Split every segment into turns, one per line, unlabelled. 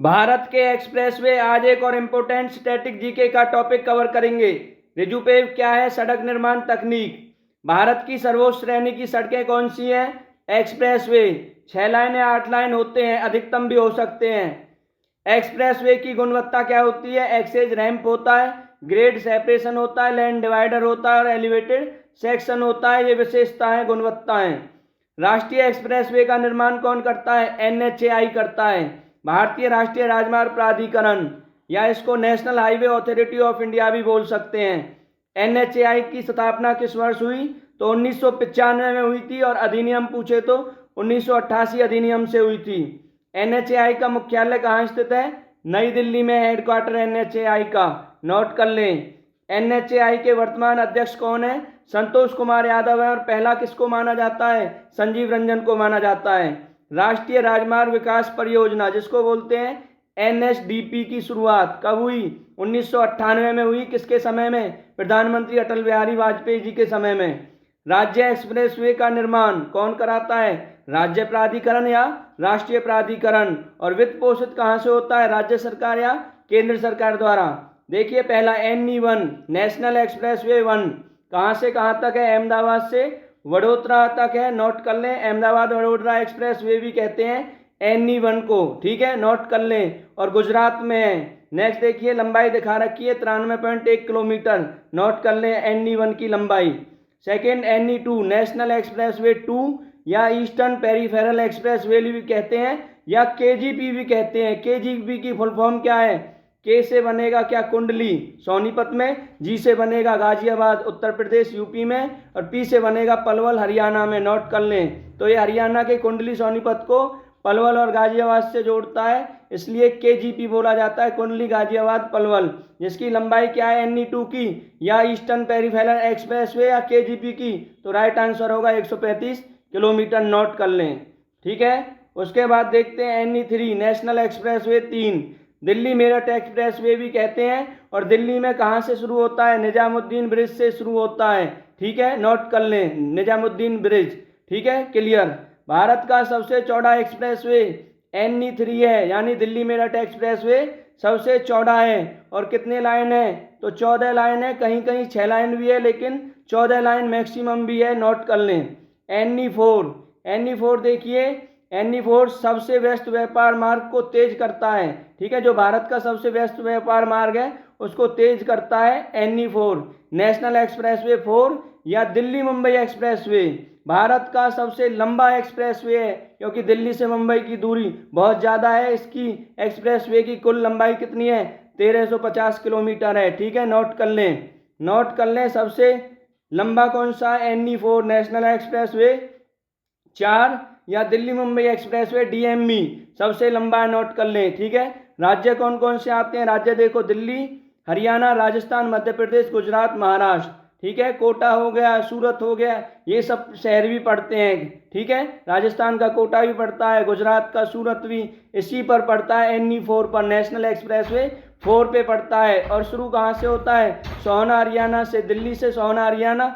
भारत के एक्सप्रेसवे आज एक और इम्पोर्टेंट स्टैटिक जीके का टॉपिक कवर करेंगे। रिजुपेव क्या है? सड़क निर्माण तकनीक। भारत की सर्वोच्च श्रेणी की सड़कें कौन सी हैं? एक्सप्रेसवे। 6 लाइन या 8 लाइन होते हैं, अधिकतम भी हो सकते हैं। एक्सप्रेसवे की गुणवत्ता क्या होती है? एक्सेज रैंप होता है, ग्रेड सेपरेशन होता है, लैंड डिवाइडर होता है और एलिवेटेड सेक्शन होता है। ये विशेषताएं, गुणवत्ताएं। राष्ट्रीय एक्सप्रेसवे का निर्माण कौन करता है? एनएचएआई करता है, भारतीय राष्ट्रीय राजमार्ग प्राधिकरण, या इसको national highway authority of India भी बोल सकते हैं। एनएचएआई की स्थापना किस वर्ष हुई? तो 1995 में हुई थी, और अधिनियम पूछे तो 1988 अधिनियम से हुई थी। एनएचएआई का मुख्यालय कहाँ स्थित है? नई दिल्ली में हेडक्वार्टर एनएचएआई का, नोट कर लें। एनएचएआई के वर्तमान अध्यक्ष कौन है? संतोष कुमार यादव है, और पहला किसको माना जाता है? संजीव रंजन को माना जाता है। राष्ट्रीय राजमार्ग विकास परियोजना, जिसको बोलते हैं एनएसडीपी, की शुरुआत कब हुई? 1998 में हुई। किसके समय में? प्रधानमंत्री अटल बिहारी वाजपेयी जी के समय में। राज्य एक्सप्रेसवे का निर्माण कौन कराता है? राज्य प्राधिकरण या राष्ट्रीय प्राधिकरण। और वित्त पोषित कहाँ से होता है? राज्य सरकार या केंद्र सरकार द्वारा। देखिए, पहला NE1 नेशनल एक्सप्रेसवे 1 कहाँ से कहाँ तक है? अहमदाबाद से वडोदरा तक है, नोट कर लें। अहमदाबाद वडोदरा एक्सप्रेस वे भी कहते हैं NE1 को, ठीक है, नोट कर लें। और गुजरात में है। नेक्स्ट देखिए, लंबाई दिखा रखी है 93.1 किलोमीटर, नोट कर लें NE1 की लंबाई। Second NE2 national express way 2 या ईस्टर्न पेरीफेरल एक्सप्रेस वे भी कहते हैं, या KGP भी कहते हैं। KGP की फुल फॉर्म क्या है? के से बनेगा क्या? कुंडली, सोनीपत में। जी से बनेगा गाजियाबाद, उत्तर प्रदेश यूपी में। और पी से बनेगा पलवल, हरियाणा में, नोट कर लें। तो ये हरियाणा के कुंडली सोनीपत को पलवल और गाजियाबाद से जोड़ता है, इसलिए KGP बोला जाता है, कुंडली गाजियाबाद पलवल। जिसकी लंबाई क्या है NE2 की, या ईस्टर्न पेरीफेरल एक्सप्रेसवे या KGP की? तो राइट आंसर होगा 135 किलोमीटर, नोट कर लें, ठीक है। उसके बाद देखते हैं NE3 national expressway 3, Delhi Meerut expressway भी कहते हैं। और दिल्ली में कहाँ से शुरू होता है? निजामुद्दीन ब्रिज से शुरू होता है, ठीक है, नोट कर लें, निजामुद्दीन ब्रिज, ठीक है, क्लियर। भारत का सबसे चौड़ा एक्सप्रेसवे NE3 है, यानी दिल्ली मेरठ एक्सप्रेसवे सबसे चौड़ा है। और कितने लाइन है? तो 14 लाइन है, कहीं कहीं 6 लाइन भी है, लेकिन 14 लाइन मैक्सिमम भी है, नोट कर लें। NE4 देखिए, NE4 सबसे व्यस्त व्यापार मार्ग को तेज करता है, ठीक है, जो भारत का सबसे व्यस्त व्यापार मार्ग है उसको तेज करता है NE4 नेशनल एक्सप्रेसवे 4, या दिल्ली मुंबई एक्सप्रेसवे भारत का सबसे लंबा एक्सप्रेसवे है, क्योंकि दिल्ली से मुंबई की दूरी बहुत ज़्यादा है। इसकी एक्सप्रेसवे की कुल लंबाई कितनी है? 1350 किलोमीटर है, ठीक है, नोट कर लें, नोट कर लें। सबसे लंबा कौन सा है? NE4 नेशनल एक्सप्रेसवे 4, या दिल्ली मुंबई एक्सप्रेसवे DME सबसे लंबा, नोट कर लें, ठीक है। राज्य कौन कौन से आते हैं? राज्य देखो, दिल्ली, हरियाणा, राजस्थान, मध्य प्रदेश, गुजरात, महाराष्ट्र, ठीक है। कोटा हो गया, सूरत हो गया, ये सब शहर भी पड़ते हैं, ठीक है। राजस्थान का कोटा भी पड़ता है, गुजरात का सूरत भी इसी पर पड़ता है, NE4 पर, नेशनल एक्सप्रेसवे 4 पे पड़ता है। और शुरू कहाँ से होता है? सोहना हरियाणा से, दिल्ली से सोहना हरियाणा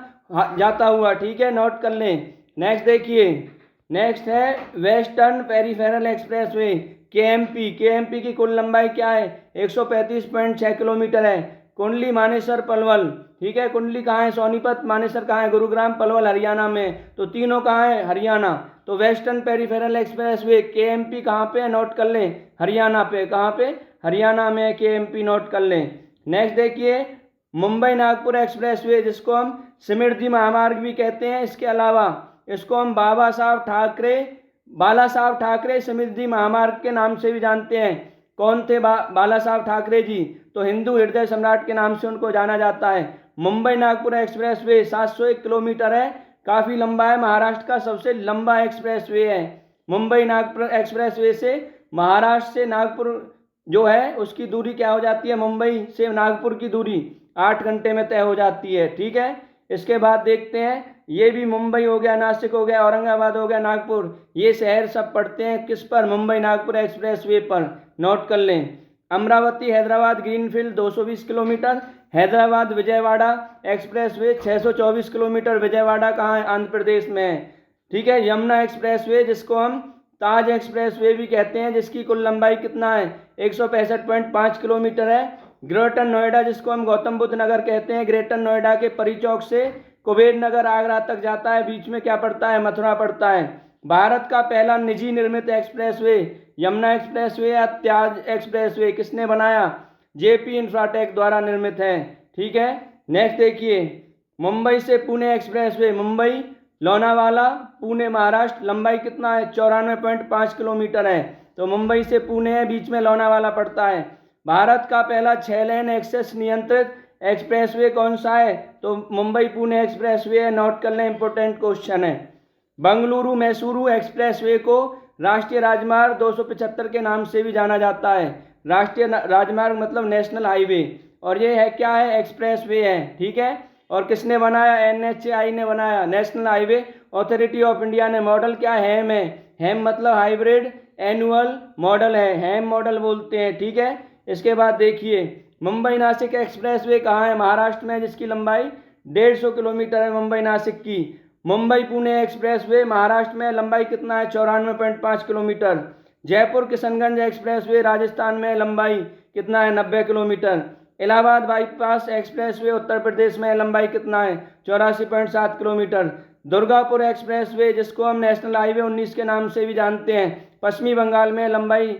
जाता हुआ, ठीक है, नोट कर लें। नेक्स्ट देखिए, नेक्स्ट है वेस्टर्न पेरीफेरल एक्सप्रेसवे KMP की कुल लंबाई क्या है? 135.6 किलोमीटर है। कुंडली मानेसर पलवल, ठीक है, कुंडली कहाँ है? सोनीपत, मानेसर कहाँ है? गुरुग्राम, पलवल हरियाणा में, तो तीनों कहाँ है? हरियाणा। तो वेस्टर्न पेरीफेरल एक्सप्रेसवे KMP कहाँ पे? नोट कर लें, हरियाणा पे। कहाँ पे? हरियाणा में KMP, नोट कर लें। नेक्स्ट देखिए, मुंबई नागपुर एक्सप्रेसवे, जिसको हम समृद्धि महामार्ग भी कहते हैं, इसके अलावा इसको हम बाला साहब ठाकरे समृद्धि महामार्ग के नाम से भी जानते हैं। कौन थे बाला साहब ठाकरे जी? तो हिंदू हृदय सम्राट के नाम से उनको जाना जाता है। मुंबई नागपुर एक्सप्रेसवे 701 किलोमीटर है, काफ़ी लंबा है, महाराष्ट्र का सबसे लंबा एक्सप्रेसवे है। मुंबई नागपुर एक्सप्रेसवे से महाराष्ट्र से नागपुर जो है उसकी दूरी क्या हो जाती है? मुंबई से नागपुर की दूरी 8 घंटे में तय हो जाती है, ठीक है। इसके बाद देखते हैं, ये भी मुंबई हो गया, नासिक हो गया, औरंगाबाद हो गया, नागपुर, ये शहर सब पड़ते हैं किस पर? मुंबई नागपुर एक्सप्रेसवे पर, नोट कर लें। Amravati Hyderabad greenfield 220 kilometre, Hyderabad Vijayawada expressway 624 kilometre, Vijayawada कहाँ है? आंध्र प्रदेश में है, ठीक है। यमुना एक्सप्रेसवे, जिसको हम ताज एक्सप्रेसवे भी कहते हैं, जिसकी कुल लंबाई कितना है 165.5 किलोमीटर है। ग्रेटर नोएडा, जिसको हम गौतम बुद्ध नगर कहते हैं, ग्रेटर नोएडा के परी चौक से कुबेर नगर आगरा तक जाता है, बीच में क्या पड़ता है, मथुरा पड़ता है। भारत का पहला निजी निर्मित एक्सप्रेसवे यमुना एक्सप्रेसवे या त्याज एक्सप्रेसवे किसने बनाया, जेपी इंफ्राटेक द्वारा निर्मित है। ठीक है, नेक्स्ट देखिए, मुंबई से पुणे एक्सप्रेसवे, मुंबई लोनावाला पुणे महाराष्ट्र, लंबाई कितना है 94.5 किलोमीटर है। तो मुंबई से पुणे है, बीच में लोनावाला पड़ता है। भारत का पहला 6 लेन एक्सेस नियंत्रित एक्सप्रेसवे कौन सा है, तो मुंबई पुणे एक्सप्रेसवे है। नोट कर लें, इंपॉर्टेंट क्वेश्चन है। बंगलुरु मैसूरू एक्सप्रेसवे को राष्ट्रीय राजमार्ग 275 के नाम से भी जाना जाता है। राष्ट्रीय राजमार्ग मतलब नेशनल हाईवे, और ये है क्या है, एक्सप्रेसवे है। ठीक है, और किसने बनाया, NHAI ने बनाया, national highway authority of India ने। मॉडल क्या है, हैम है। हैम मतलब हाइब्रिड एनुअल मॉडल है, हैम मॉडल बोलते हैं। ठीक है, इसके बाद देखिए, मुंबई नासिक एक्सप्रेसवे कहाँ है, महाराष्ट्र में, जिसकी लंबाई 150 किलोमीटर है मुंबई नासिक की। मुंबई पुणे एक्सप्रेसवे महाराष्ट्र में, लंबाई कितना है 94.5 किलोमीटर। जयपुर किशनगंज एक्सप्रेसवे राजस्थान में, लंबाई कितना है 90 kilometre. Allahabad bypass expressway Uttar Pradesh में, लंबाई कितना है 84.7 किलोमीटर। दुर्गापुर एक्सप्रेसवे, जिसको हम नेशनल हाईवे 19 के नाम से भी जानते हैं, पश्चिमी बंगाल में, लंबाई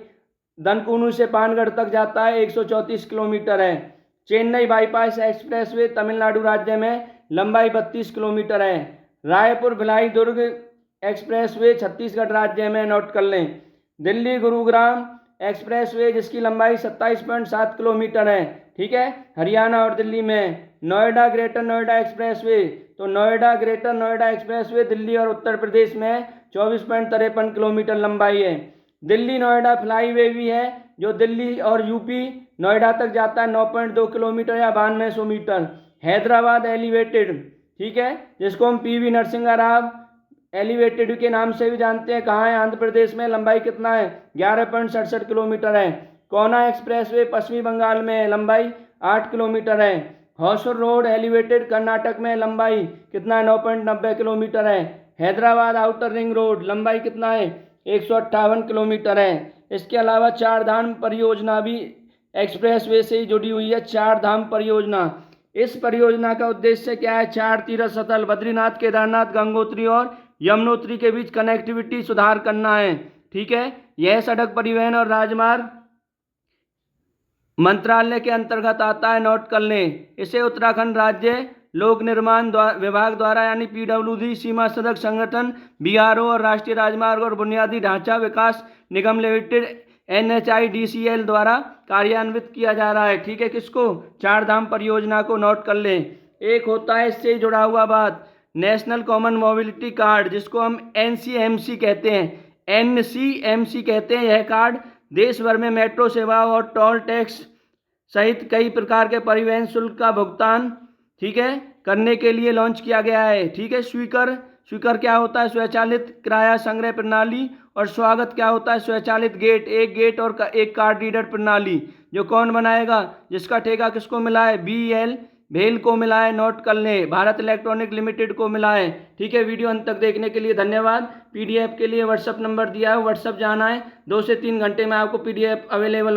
दनकुनु से पानगढ़ तक जाता है, 134 किलोमीटर है। चेन्नई बाईपास एक्सप्रेसवे तमिलनाडु राज्य में, लंबाई 32 किलोमीटर है। रायपुर भिलाई दुर्ग एक्सप्रेसवे छत्तीसगढ़ राज्य में, नोट कर लें। दिल्ली गुरुग्राम एक्सप्रेसवे, जिसकी लंबाई 27.7 किलोमीटर है। ठीक है, हरियाणा और दिल्ली में। नोएडा ग्रेटर नोएडा एक्सप्रेसवे, तो नोएडा ग्रेटर नोएडा एक्सप्रेसवे दिल्ली और उत्तर प्रदेश में 24.53 किलोमीटर लंबाई है। दिल्ली नोएडा फ्लाईवे भी है, जो दिल्ली और यूपी नोएडा तक जाता है, 9.2 किलोमीटर या 9200 मीटर। हैदराबाद एलिवेटेड, ठीक है, जिसको हम PV नरसिंहा राव एलिवेटेड के नाम से भी जानते हैं, कहाँ है, आंध्र प्रदेश में, लंबाई कितना है 11.67 किलोमीटर है। कोना एक्सप्रेसवे पश्चिमी बंगाल में, लंबाई 8 किलोमीटर है। होसुर रोड एलिवेटेड कर्नाटक में, लंबाई कितना है 9.90 किलोमीटर है। हैदराबाद आउटर रिंग रोड, लंबाई कितना है 158 किलोमीटर है। इसके अलावा चार धाम परियोजना भी एक्सप्रेसवे से ही जुड़ी हुई है, चार धाम परियोजना। इस परियोजना का उद्देश्य क्या है, चार तीर्थ स्थल बद्रीनाथ, केदारनाथ, गंगोत्री और यमुनोत्री के बीच कनेक्टिविटी सुधार करना है। ठीक है, यह सड़क परिवहन और राजमार्ग मंत्रालय के अंतर्गत आता है, नोट कर लें। इसे उत्तराखंड राज्य लोक निर्माण विभाग द्वारा यानी PWD सीमा सड़क संगठन BRO और राष्ट्रीय राजमार्ग और बुनियादी ढांचा विकास निगम लिमिटेड NHIDCL द्वारा कार्यान्वित किया जा रहा है। ठीक है, किसको, चार धाम परियोजना को, नोट कर लें। एक होता है इससे जुड़ा हुआ बात, नेशनल कॉमन मोबिलिटी कार्ड, जिसको हम NCMC कहते हैं, NCMC कहते हैं। यह कार्ड देश भर में मेट्रो सेवाओं और टोल टैक्स सहित कई प्रकार के परिवहन शुल्क का भुगतान, ठीक है, करने के लिए लॉन्च किया गया है। ठीक है, स्वीकर क्या होता है, स्वचालित किराया संग्रह प्रणाली, और स्वागत क्या होता है, स्वचालित गेट, एक गेट और एक कार्ड रीडर प्रणाली। जो कौन बनाएगा, जिसका ठेका किसको मिला है, BEL भेल को मिला है, नोट कर लें। भारत इलेक्ट्रॉनिक लिमिटेड को मिला है। ठीक है, वीडियो अंत तक देखने के लिए धन्यवाद। PDF के लिए व्हाट्सअप नंबर दिया है, व्हाट्सअप जाना है, 2 से 3 घंटे में आपको PDF अवेलेबल